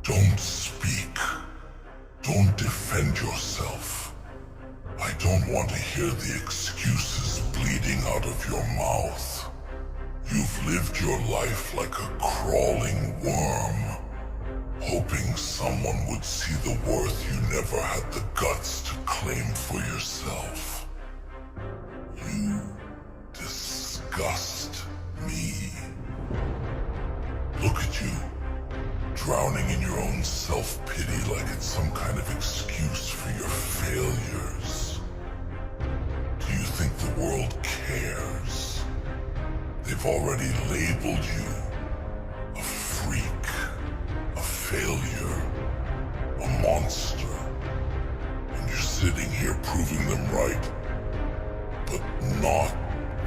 Don't speak. Don't defend yourself. I don't want to hear the excuses bleeding out of your mouth. You've lived your life like a crawling worm, hoping someone would see the worth you never had the guts to claim for yourself. You disgust me. Look at you, drowning in your own self-pity like it's some kind of excuse for your failures. Do you think the world cares? They've already labeled you a freak, a failure, a monster. And you're sitting here proving them right, but not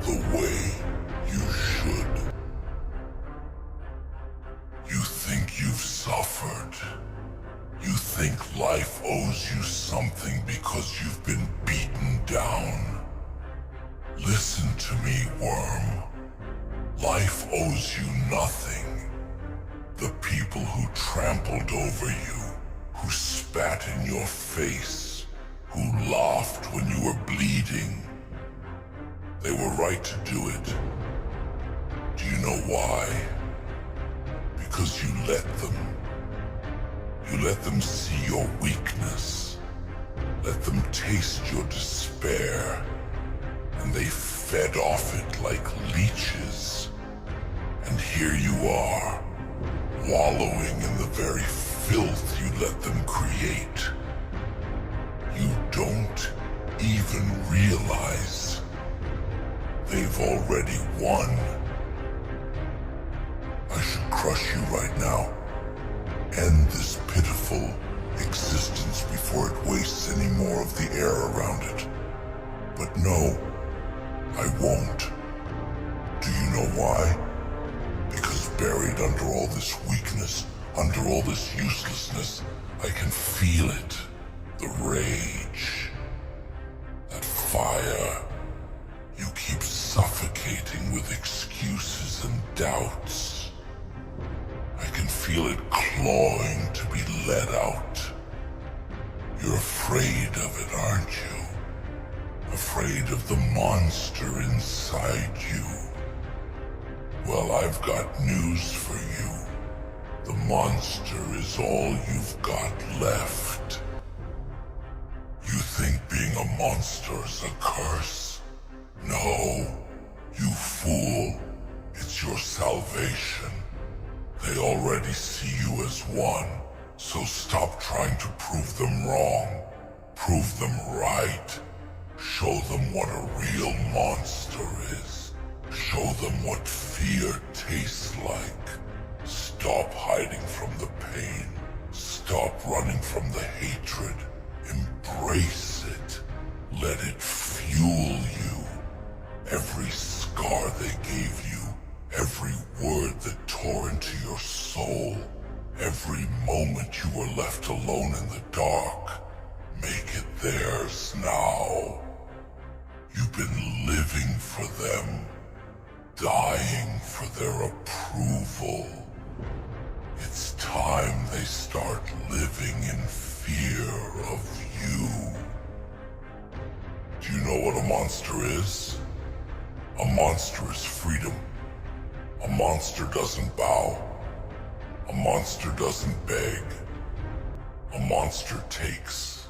the way you should. You think you've suffered. You think life owes you something because you've been beaten down. Listen to me, worm. Life owes you nothing. The people who trampled over you, who spat in your face, who laughed when you were bleeding, they were right to do it. Do you know why? Because you let them. You let them see your weakness. Let them taste your despair. And they fed off it like leeches. And here you are, wallowing in the very filth you let them create. You don't even realize they've already won. I should crush you right now. End this pitiful existence before it wastes any more of the air around it. But no, I won't. Do you know why? Because buried under all this weakness, under all this uselessness, I can feel it. The rage. That fire. You keep suffocating with excuses and doubts. I can feel it clawing to be let out. You're afraid of it, aren't you? Afraid of the monster inside you. Well, I've got news for you. The monster is all you've got left. You think being a monster is a curse? No, you fool. It's your salvation. They already see you as one, so stop trying to prove them wrong. Prove them right. Show them what a real monster is. Show them what fear tastes like. Stop hiding from the pain. Stop running from the hatred. Embrace it. Let it fuel you. Every scar they gave you, every word that tore into your soul, every moment you were left alone in the dark, make it theirs now. You've been living for them, dying for their approval. It's time they start living in fear of you. Do you know what a monster is? A monster is freedom. A monster doesn't bow. A monster doesn't beg. A monster takes.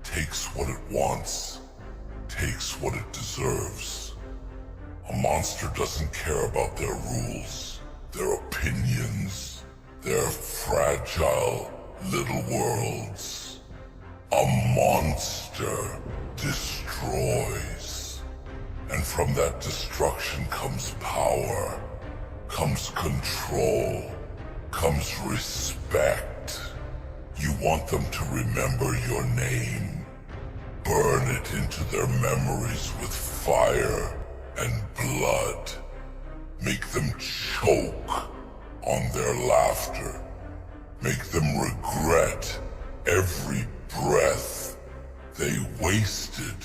Takes what it wants. Takes what it deserves. A monster doesn't care about their rules, their opinions, their fragile little worlds. A monster destroys. And from that destruction comes power, comes control, comes respect. You want them to remember your name. Burn it into their memories with fire and blood. Make them choke on their laughter. Make them regret every breath they wasted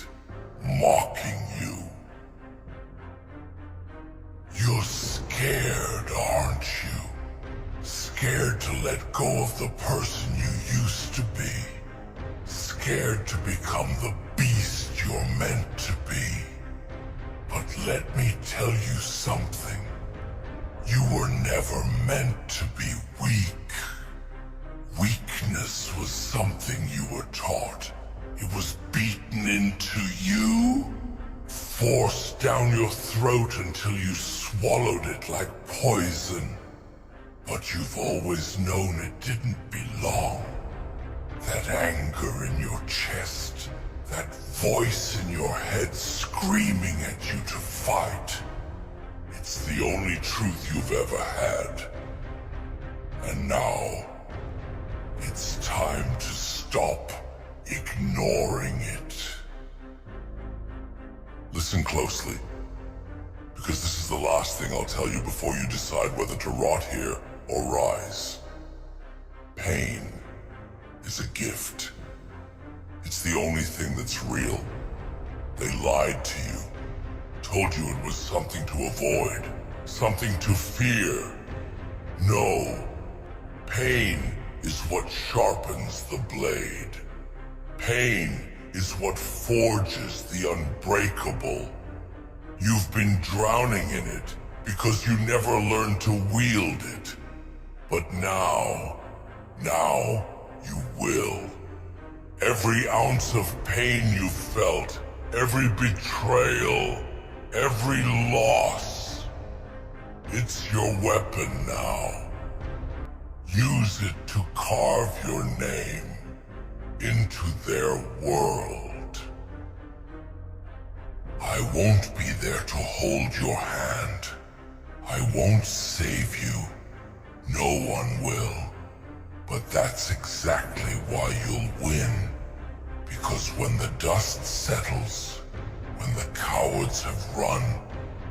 mocking you. You're scared, aren't you? Scared Scared to let go of the person you used to be. Scared to become the beast you're meant to be. But let me tell you something. You were never meant to be weak. Weakness was something you were taught. It was beaten into you, forced down your throat until you swallowed it like poison. But you've always known it didn't belong. That anger in your chest, that voice in your head screaming at you to fight. It's the only truth you've ever had. And now, it's time to stop ignoring it. Listen closely, because this is the last thing I'll tell you before you decide whether to rot here or rise. Pain is a gift. It's the only thing that's real. They lied to you, told you it was something to avoid, something to fear. No, pain is what sharpens the blade. Pain is what forges the unbreakable. You've been drowning in it because you never learned to wield it. But now you will. Every ounce of pain you felt, every betrayal, every loss, it's your weapon now. Use it to carve your name into their world. I won't be there to hold your hand. I won't save you. No one will. But that's exactly why you'll win. Because when the dust settles, when the cowards have run,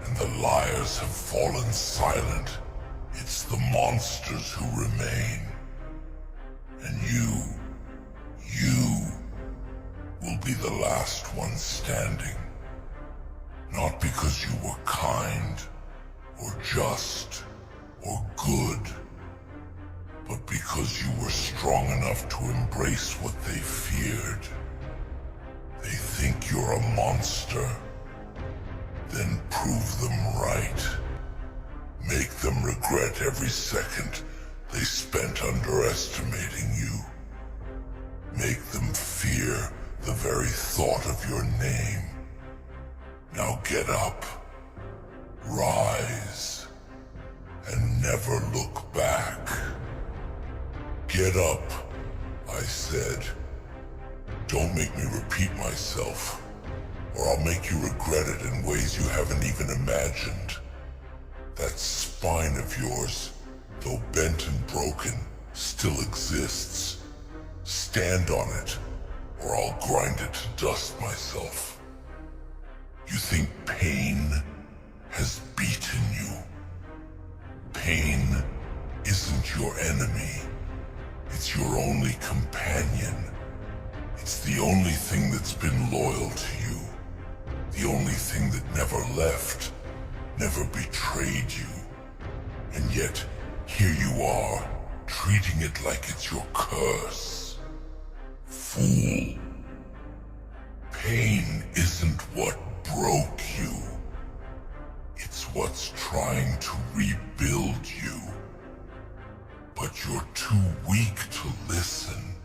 and the liars have fallen silent, it's the monsters who remain. And you will be the last one standing. Not because you were kind, or just, or good, but because you were strong enough to embrace what they feared. They think you're a monster. Then prove them right. Make them regret every second they spent underestimating you. Make them fear the very thought of your name. Now get up, rise, and never look back. Get up, I said. Don't make me repeat myself, or I'll make you regret it in ways you haven't even imagined. That spine of yours, though bent and broken, still exists. Stand on it, or I'll grind it to dust myself. You think pain has beaten you? Pain isn't your enemy. It's your only companion. It's the only thing that's been loyal to you. The only thing that never left, never betrayed you. And yet, here you are, treating it like it's your curse. Fool. Pain isn't what broke you. It's what's trying to rebuild you. But you're too weak to listen,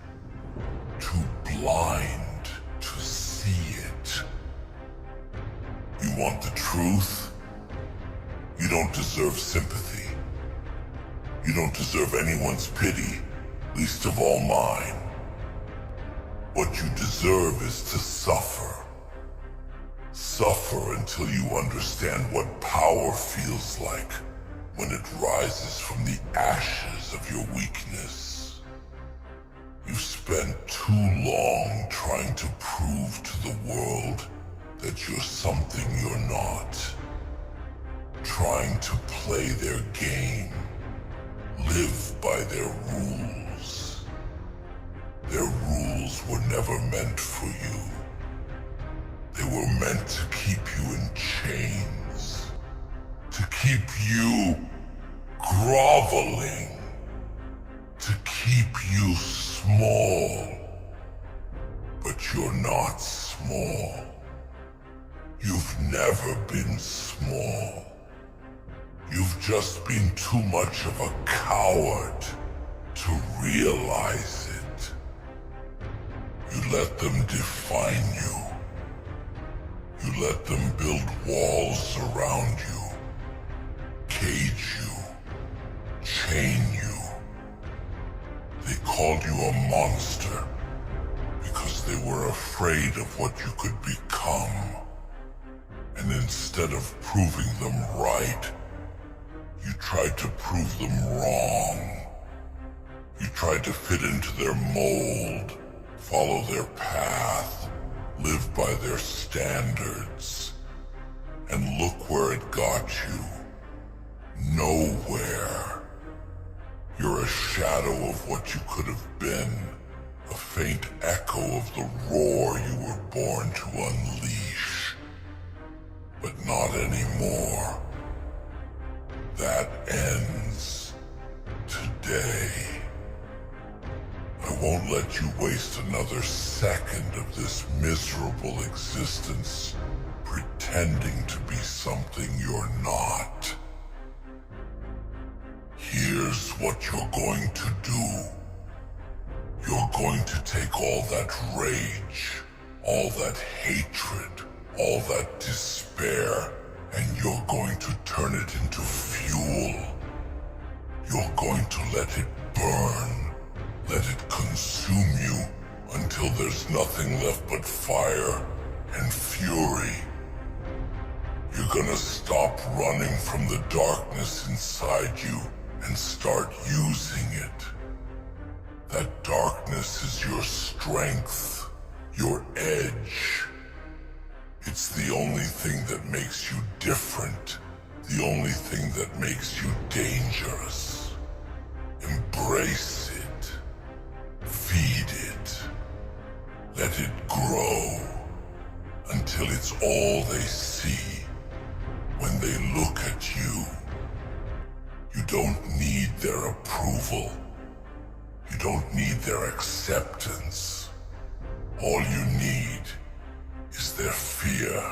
too blind to see it. You want the truth? You don't deserve sympathy. You don't deserve anyone's pity, least of all mine. What you deserve is to suffer. Suffer until you understand what power feels like when it rises from the ashes of your weakness. You spent too long trying to prove to the world that you're something you're not. Trying to play their game, live by their rules. Their rules were never meant for you. They were meant to keep you in chains. To keep you groveling. keep you small. But you're not small. You've never been small. You've just been too much of a coward to realize it. You let them define you. You let them build walls around you, cage you, chain you. They called you a monster because they were afraid of what you could become. And instead of proving them right, you tried to prove them wrong. You tried to fit into their mold, follow their path, live by their standards. And look where it got you. Nowhere. You're a shadow of what you could have been, a faint echo of the roar you were born to unleash. But not anymore. That ends today. I won't let you waste another second of this miserable existence pretending to be something you're not. Here's what you're going to do. You're going to take all that rage, all that hatred, all that despair, and you're going to turn it into fuel. You're going to let it burn, let it consume you until there's nothing left but fire and fury. You're gonna stop running from the darkness inside you and start using it. That darkness is your strength, your edge. It's the only thing that makes you different, the only thing that makes you dangerous. Embrace it. Feed it. Let it grow until it's all they see when they look at you. You don't need their approval. You don't need their acceptance. All you need is their fear.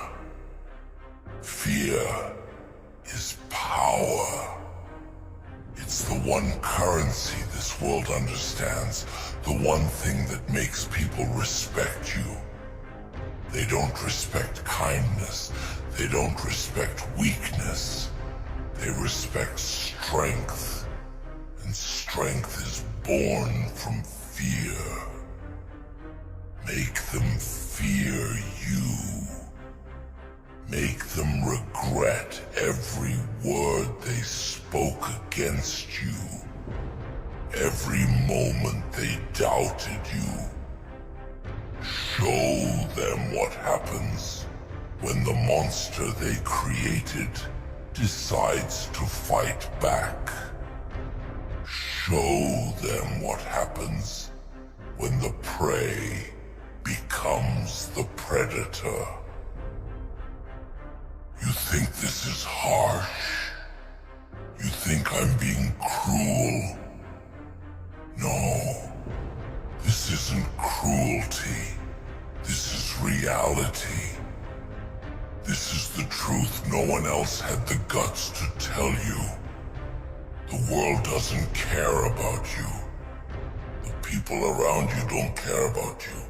Fear is power. It's the one currency this world understands, the one thing that makes people respect you. They don't respect kindness. They don't respect weakness. They respect strength. And strength is born from fear. Make them fear you. Make them regret every word they spoke against you. Every moment they doubted you. Show them what happens when the monster they created decides to fight back. Show them what happens when the prey becomes the predator. You think this is harsh? You think I'm being cruel? No, this isn't cruelty. This is reality. This is the truth no one else had the guts to tell you. The world doesn't care about you. The people around you don't care about you.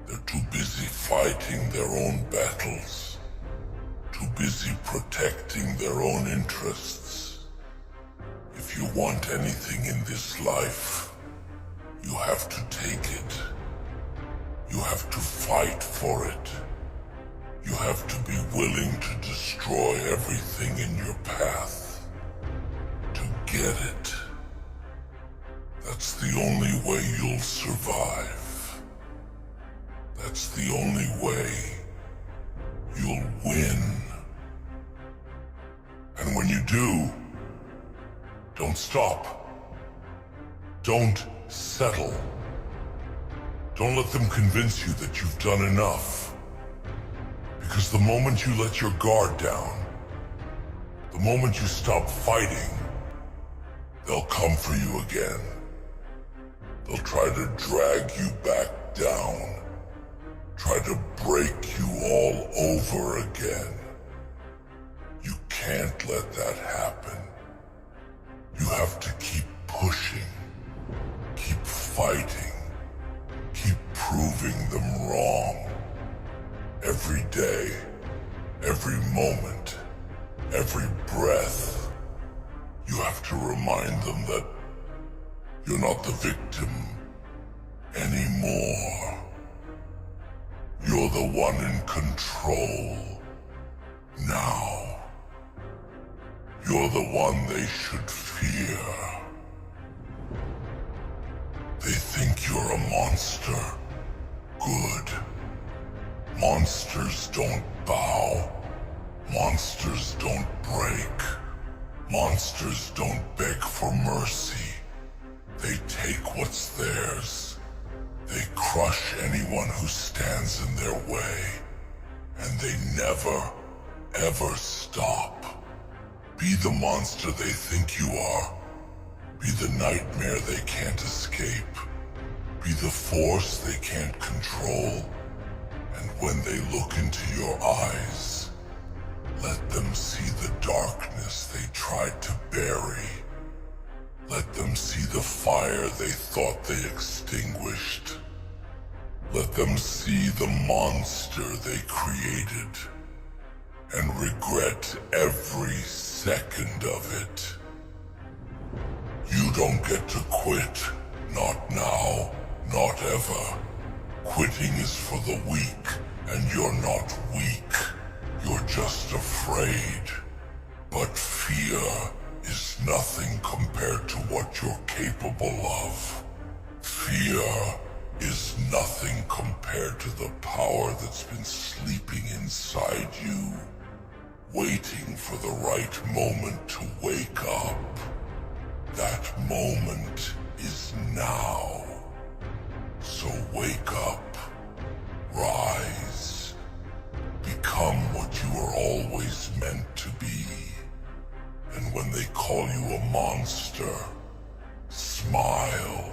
They're too busy fighting their own battles. Too busy protecting their own interests. If you want anything in this life, you have to take it. You have to fight for it. You have to be willing to destroy everything in your path to get it. That's the only way you'll survive. That's the only way you'll win. And when you do, don't stop. Don't settle. Don't let them convince you that you've done enough. Because the moment you let your guard down, the moment you stop fighting, they'll come for you again. They'll try to drag you back down, try to break you all over again. You can't let that happen. You have to keep pushing, keep fighting, keep proving them wrong. Every day, every moment, every breath, you have to remind them that you're not the victim anymore. You're the one in control now. You're the one they should fear. They think you're a monster. Good. Monsters don't bow. Monsters don't break. Monsters don't beg for mercy. They take what's theirs. They crush anyone who stands in their way. And they never, ever stop. Be the monster they think you are. Be the nightmare they can't escape. Be the force they can't control. And when they look into your eyes, let them see the darkness they tried to bury. Let them see the fire they thought they extinguished. Let them see the monster they created and regret every second of it. You don't get to quit. Not now, not ever. Quitting is for the weak, and you're not weak. You're just afraid. But fear is nothing compared to what you're capable of. Fear is nothing compared to the power that's been sleeping inside you, waiting for the right moment to wake up. That moment is now. So wake up, rise, become what you were always meant to be. And when they call you a monster, smile,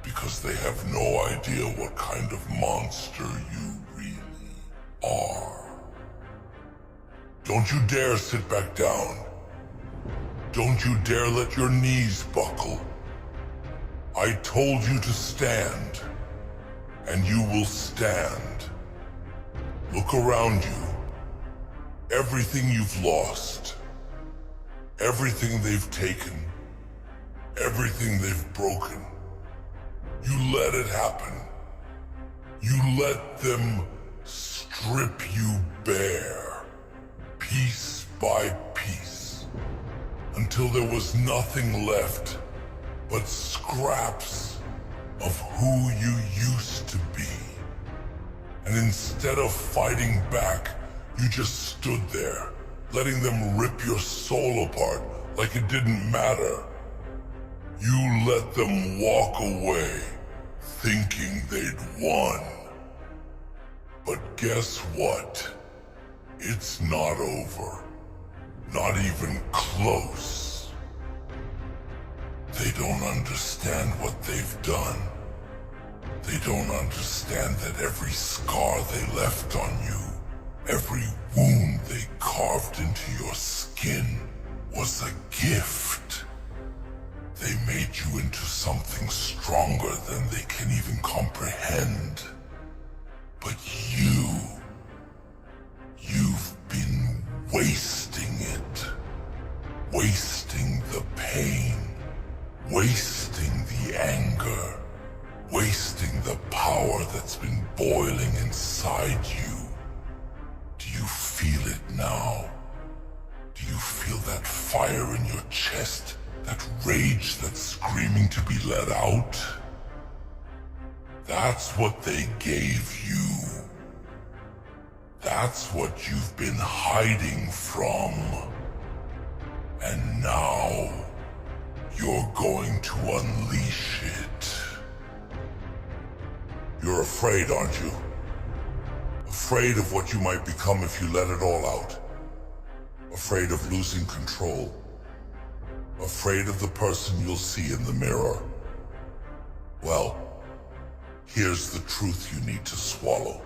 because they have no idea what kind of monster you really are. Don't you dare sit back down. Don't you dare let your knees buckle. I told you to stand, and you will stand. Look around you. Everything you've lost, everything they've taken, everything they've broken, you let it happen. You let them strip you bare, piece by piece, until there was nothing left but scraps of who you used to be. And instead of fighting back, you just stood there, letting them rip your soul apart like it didn't matter. You let them walk away, thinking they'd won. But guess what? It's not over. Not even close. They don't understand what they've done. They don't understand that every scar they left on you, every wound they carved into your skin, was a gift. They made you into something stronger than they can even comprehend. But you've been wasting it. Wasting the pain. Wasting the anger. Wasting the power that's been boiling inside you. Do you feel it now? Do you feel that fire in your chest? That rage that's screaming to be let out? That's what they gave you. That's what you've been hiding from. And now, you're going to unleash it. You're afraid, aren't you? Afraid of what you might become if you let it all out. Afraid of losing control. Afraid of the person you'll see in the mirror. Well, here's the truth you need to swallow.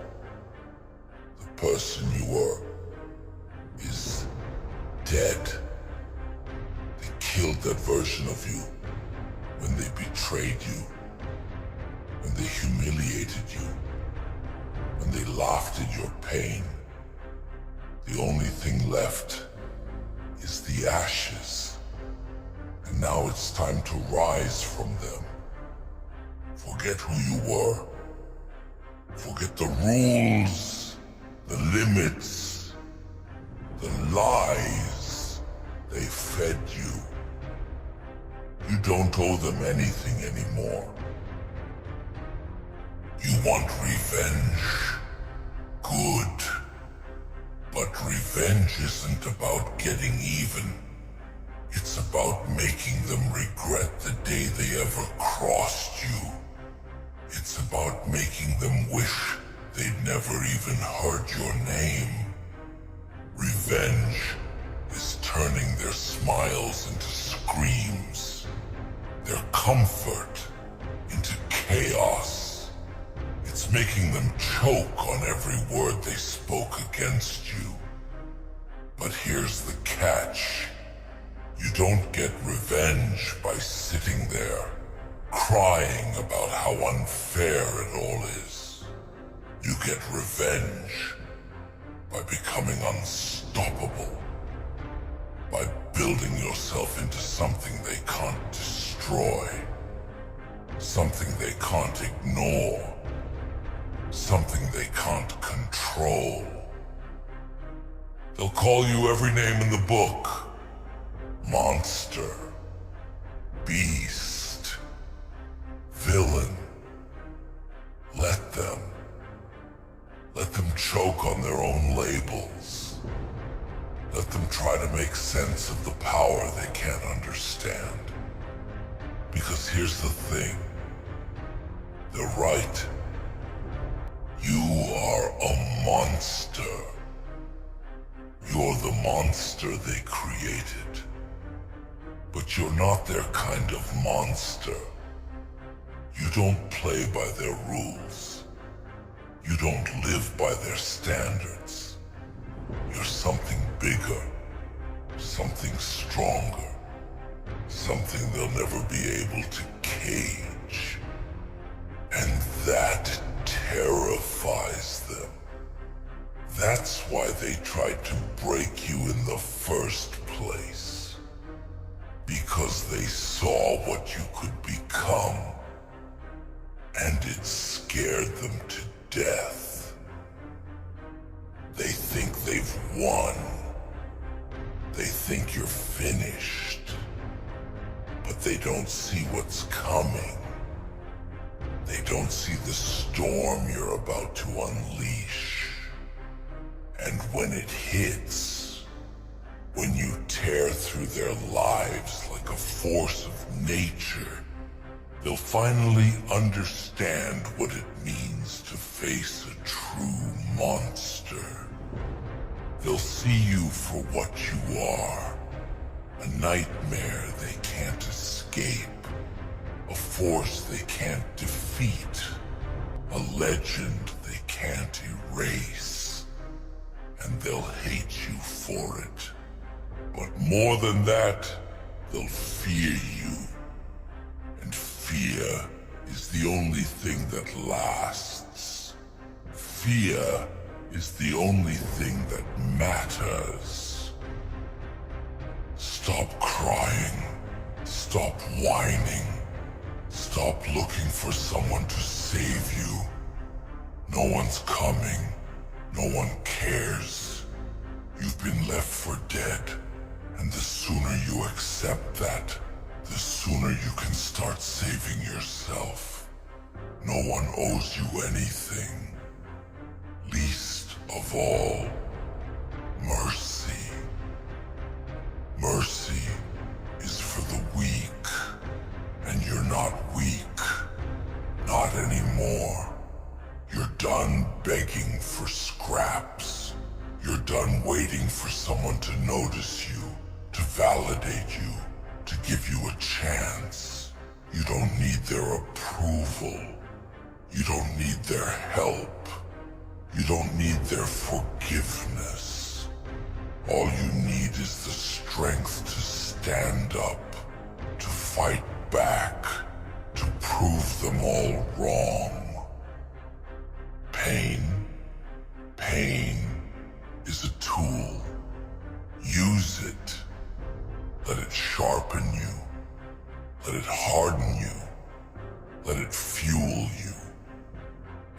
The person you were is dead. They killed that version of you when they betrayed you, when they humiliated you, when they laughed at your pain. The only thing left is the ashes. And now it's time to rise from them. Forget who you were. Forget the rules, the limits, the lies they fed you. You don't owe them anything anymore. You want revenge? Good. But revenge isn't about getting even. It's about making them regret the day they ever crossed you. It's about making them wish they'd never even heard your name. Revenge is turning their smiles into screams, their comfort into chaos. It's making them choke on every word they spoke against you. But here's the catch. You don't get revenge by sitting there, crying about how unfair it all is. You get revenge by becoming unstoppable, by building yourself into something they can't destroy, something they can't ignore, something they can't control. They'll call you every name in the book. Monster, beast, villain. Let them. Let them choke on their own labels. Let them try to make sense of the power they can't understand. Because here's the thing. They're right. You are a monster. You're the monster they created. But you're not their kind of monster. You don't play by their rules. You don't live by their standards. You're something bigger, something stronger, something they'll never be able to cage. And that terrifies them. That's why they tried to break you in the first place. Because they saw what you could become. And it scared them to death. They think they've won. They think you're finished. But they don't see what's coming. They don't see the storm you're about to unleash. And when it hits, when you tear through their lives like a force of nature, they'll finally understand what it means to face a true monster. They'll see you for what you are, a nightmare they can't escape, a force they can't defeat, a legend they can't erase. And they'll hate you for it. But more than that, they'll fear you. And fear is the only thing that lasts. Fear is the only thing that matters. Stop crying. Stop whining. Stop looking for someone to save you. No one's coming. No one cares. You've been left for dead. And the sooner you accept that, the sooner you can start saving yourself. No one owes you anything. Least of all, mercy. Mercy is for the weak. And you're not weak. Not anymore. You're done begging for scraps. You're done waiting for someone to notice you, to validate you, to give you a chance. You don't need their approval. You don't need their help. You don't need their forgiveness. All you need is the strength to stand up, to fight back, to prove them all wrong. Pain is a tool. Use it. Let it sharpen you. Let it harden you. Let it fuel you.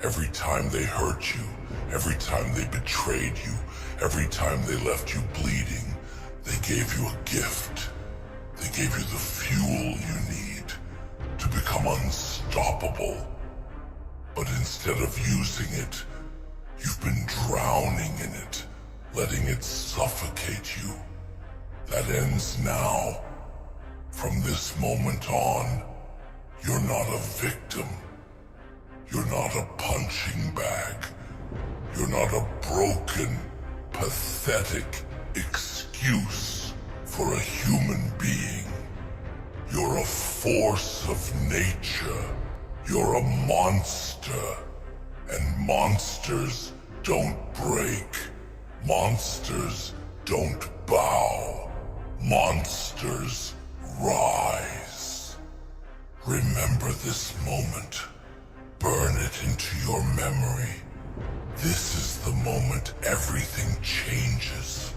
Every time they hurt you, every time they betrayed you, every time they left you bleeding, they gave you a gift. They gave you the fuel you need to become unstoppable. But instead of using it, you've been drowning in it, letting it suffocate you. That ends now. From this moment on, you're not a victim. You're not a punching bag. You're not a broken, pathetic excuse for a human being. You're a force of nature. You're a monster. And monsters don't break. Monsters don't bow. Monsters rise. Remember this moment. Burn it into your memory. This is the moment everything changes.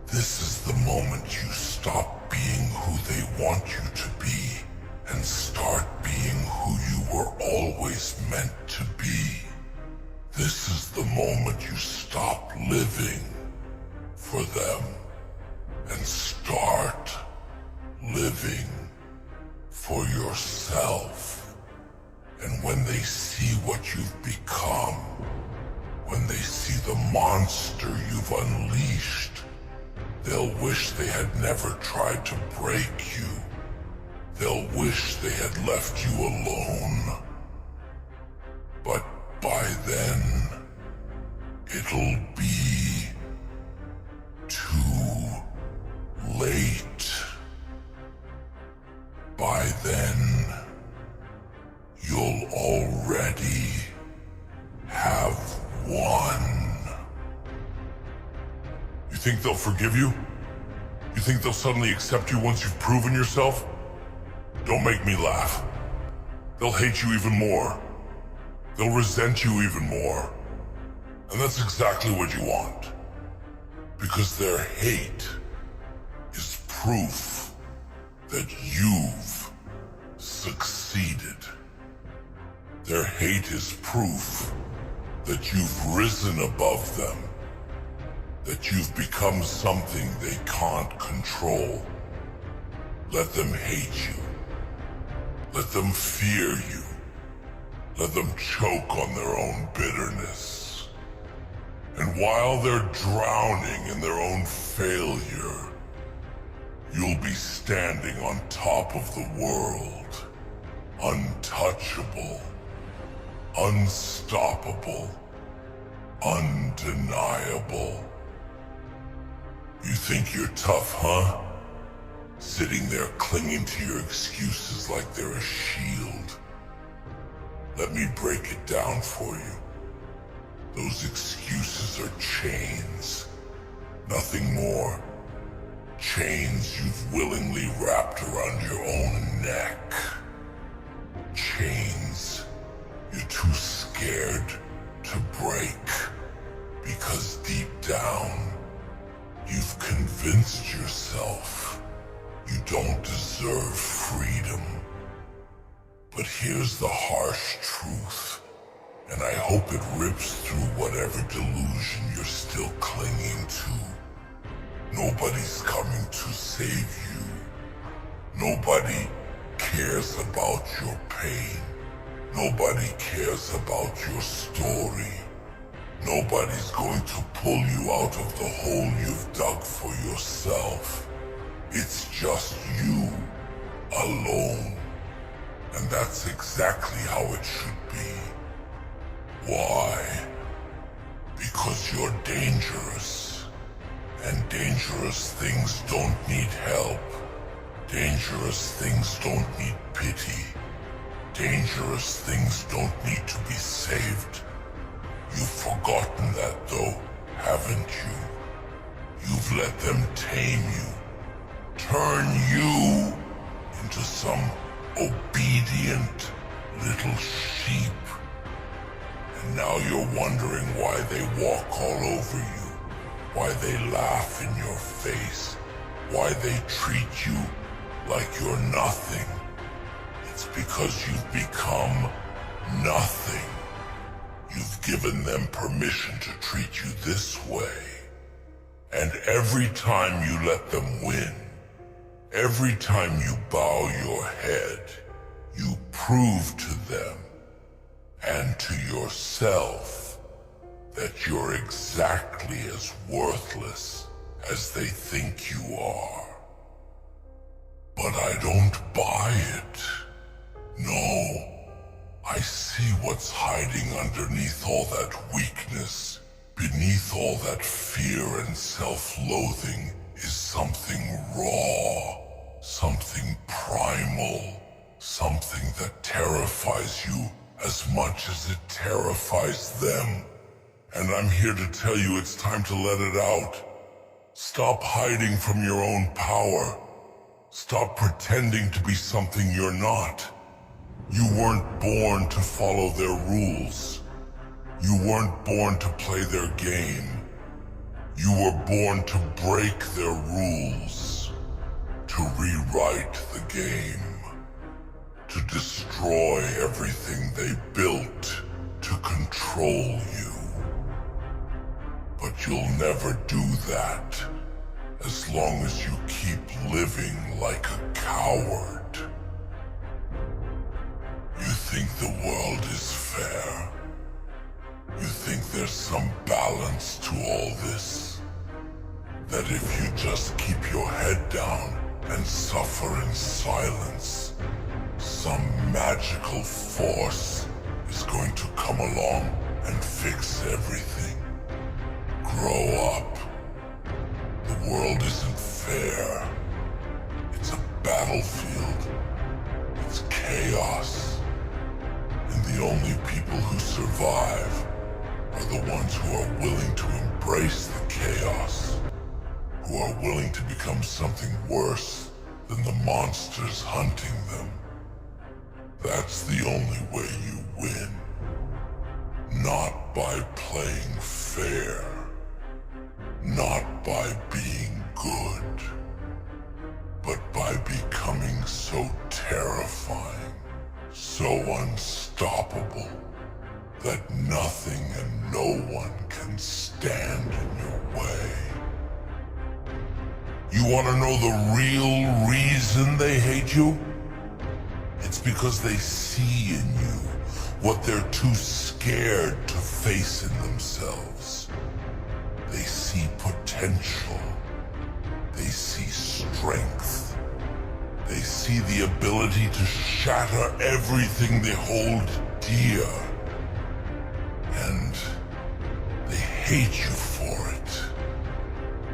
This is the moment you stop being who they want you to be and start being who you were always meant to be. This is the moment you stop living for them and start living for yourself. And when they see what you've become, when they see the monster you've unleashed, they'll wish they had never tried to break you. They'll wish they had left you alone. But by then, it'll be too late. By then, you'll already have won. You think they'll forgive you? You think they'll suddenly accept you once you've proven yourself? Don't make me laugh. They'll hate you even more. They'll resent you even more. And that's exactly what you want. Because their hate is proof that you've succeeded. Their hate is proof that you've risen above them, that you've become something they can't control. Let them hate you. Let them fear you. Let them choke on their own bitterness. And while they're drowning in their own failure, you'll be standing on top of the world, untouchable, unstoppable, undeniable. You think you're tough, huh? Sitting there clinging to your excuses like they're a shield. Let me break it down for you. Those excuses are chains, nothing more. Chains you've willingly wrapped around your own neck. Chains you're too scared to break because deep down you've convinced yourself you don't deserve freedom. But here's the harsh truth, and I hope it rips through whatever delusion you're still clinging to. Nobody's coming to save you. Nobody cares about your pain. Nobody cares about your story. Nobody's going to pull you out of the hole you've dug for yourself. It's just you, alone. And that's exactly how it should be. Why? Because you're dangerous. And dangerous things don't need help. Dangerous things don't need pity. dangerous things don't need to be saved. You've forgotten that though, haven't you? You've let them tame you, turn you into some obedient little sheep. And now you're wondering why they walk all over you, why they laugh in your face, why they treat you like you're nothing. It's because you've become nothing. You've given them permission to treat you this way. And every time you let them win, every time you bow your head, you prove to them and to yourself that you're exactly as worthless as they think you are. But I don't buy it. No. I see what's hiding underneath all that weakness. Beneath all that fear and self-loathing is something raw, something primal, something that terrifies you as much as it terrifies them. And I'm here to tell you it's time to let it out. Stop hiding from your own power. Stop pretending to be something you're not. You weren't born to follow their rules. You weren't born to play their game. You were born to break their rules, to rewrite the game, to destroy everything they built to control you. But you'll never do that as long as you keep living like a coward. You think the world is fair? You think there's some balance to all this? That if you just keep your head down and suffer in silence, some magical force is going to come along and fix everything. Grow up. The world isn't fair. It's a battlefield. It's chaos. And the only people who survive are the ones who are willing to embrace the chaos, who are willing to become something worse than the monsters hunting them. That's the only way you win. Not by playing fair. Not by being good. But by becoming so terrifying, so unstoppable, that nothing and no one can stand in your way. You want to know the real reason they hate you? It's because they see in you what they're too scared to face in themselves. They see potential. They see strength. They see the ability to shatter everything they hold dear. And they hate you for it.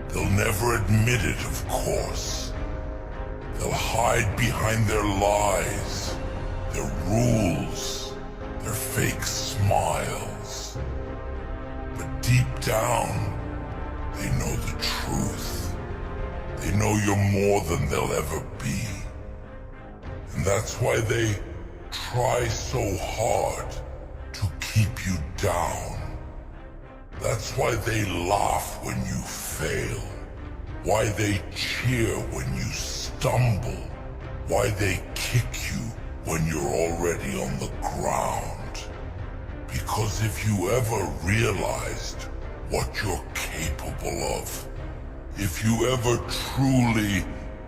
They'll never admit it, of course. They'll hide behind their lies, their rules, their fake smiles. But deep down, they know the truth. They know you're more than they'll ever be. And that's why they try so hard to keep you down. That's why they laugh when you fail. Why they cheer when you stumble. Why they kick you when you're already on the ground. Because if you ever realized what you're capable of, if you ever truly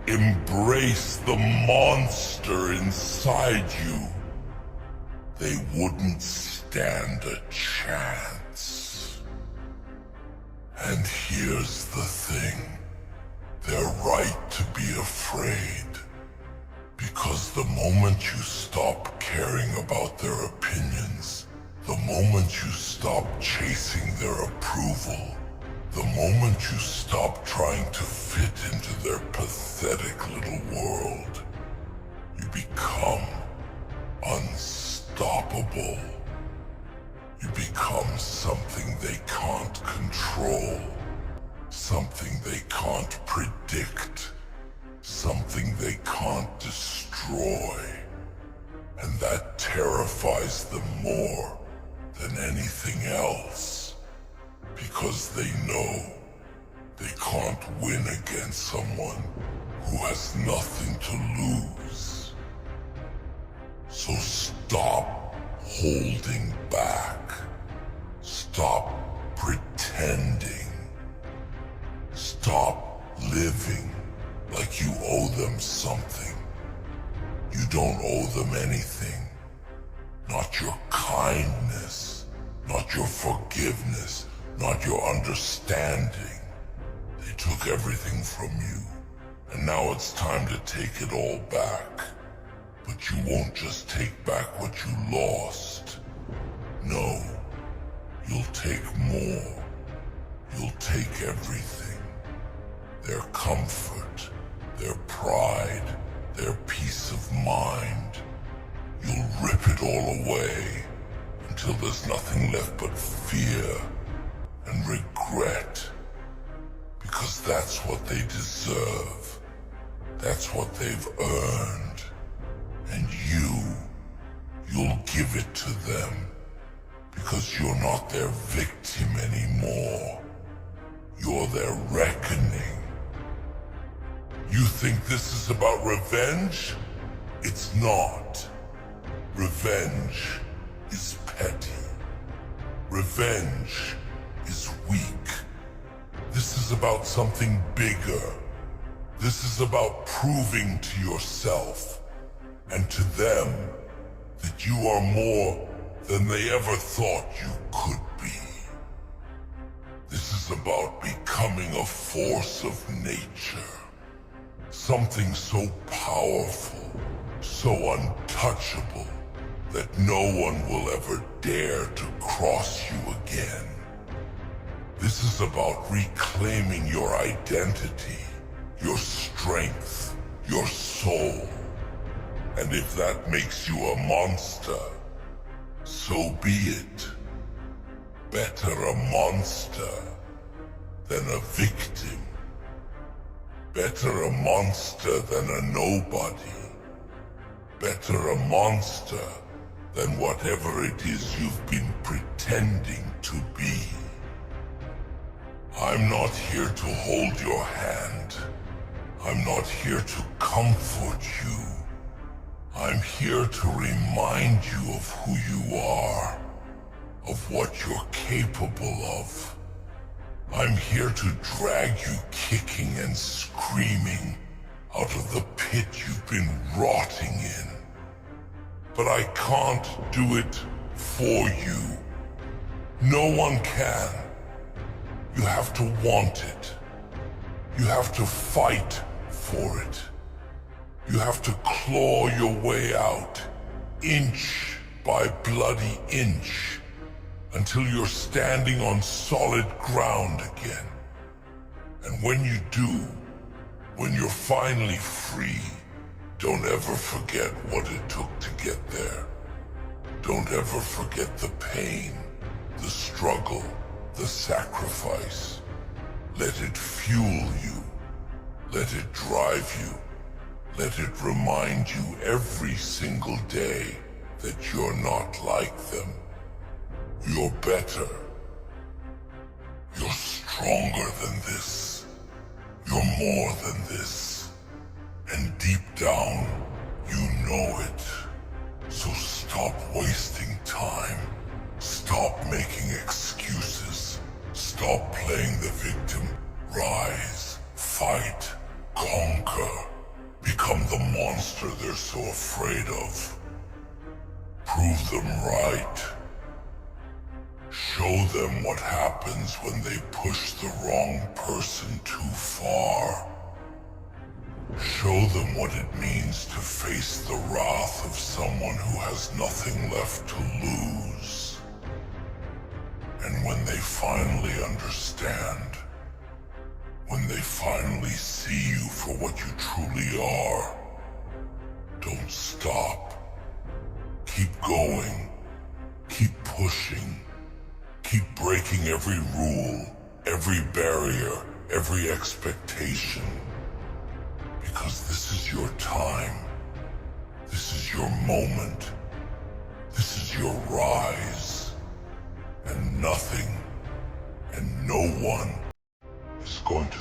embrace the monster inside you, they wouldn't stand a chance. And here's the thing. They're right to be afraid. Because the moment you stop caring about their opinions, the moment you stop chasing their approval, the moment you stop trying to fit into their pathetic little world, you become unstoppable. incapable. You become something they can't control, something they can't predict, something they can't destroy. And that terrifies them more than anything else, because they know they can't win against someone who has nothing to lose. So stop holding back. Stop pretending. Stop living like you owe them something. You don't owe them anything. Not your kindness, not your forgiveness, not your understanding. They took everything from you, and now it's time to take it all back. But you won't just take back what you lost. No, you'll take more. You'll take everything. Their comfort, their pride, their peace of mind. You'll rip it all away until there's nothing left but fear and regret. Because that's what they deserve. That's what they've earned. And you'll give it to them. Because you're not their victim anymore. You're their reckoning. You think this is about revenge? It's not. Revenge is petty. Revenge is weak. This is about something bigger. This is about proving to yourself and to them that you are more than they ever thought you could be. This is about becoming a force of nature. Something so powerful, so untouchable, that no one will ever dare to cross you again. This is about reclaiming your identity, your strength, your soul. And if that makes you a monster, so be it. Better a monster than a victim. Better a monster than a nobody. Better a monster than whatever it is you've been pretending to be. I'm not here to hold your hand. I'm not here to comfort you. I'm here to remind you of who you are, of what you're capable of. I'm here to drag you kicking and screaming out of the pit you've been rotting in. But I can't do it for you. No one can. You have to want it. You have to fight for it. You have to claw your way out, inch by bloody inch, until you're standing on solid ground again. And when you do, when you're finally free, don't ever forget what it took to get there. Don't ever forget the pain, the struggle, the sacrifice. Let it fuel you. Let it drive you. Let it remind you every single day that you're not like them. You're better. You're stronger than this. You're more than this. And deep down, you know it. So stop wasting time. Stop making excuses. Stop playing the victim. Rise, fight, conquer. Become the monster they're so afraid of. Prove them right. Show them what happens when they push the wrong person too far. Show them what it means to face the wrath of someone who has nothing left to lose. And when they finally understand, when they finally see you for what you truly are, don't stop. Keep going. Keep pushing. Keep breaking every rule, every barrier, every expectation. Because this is your time. This is your moment. This is your rise. And nothing and no one is going to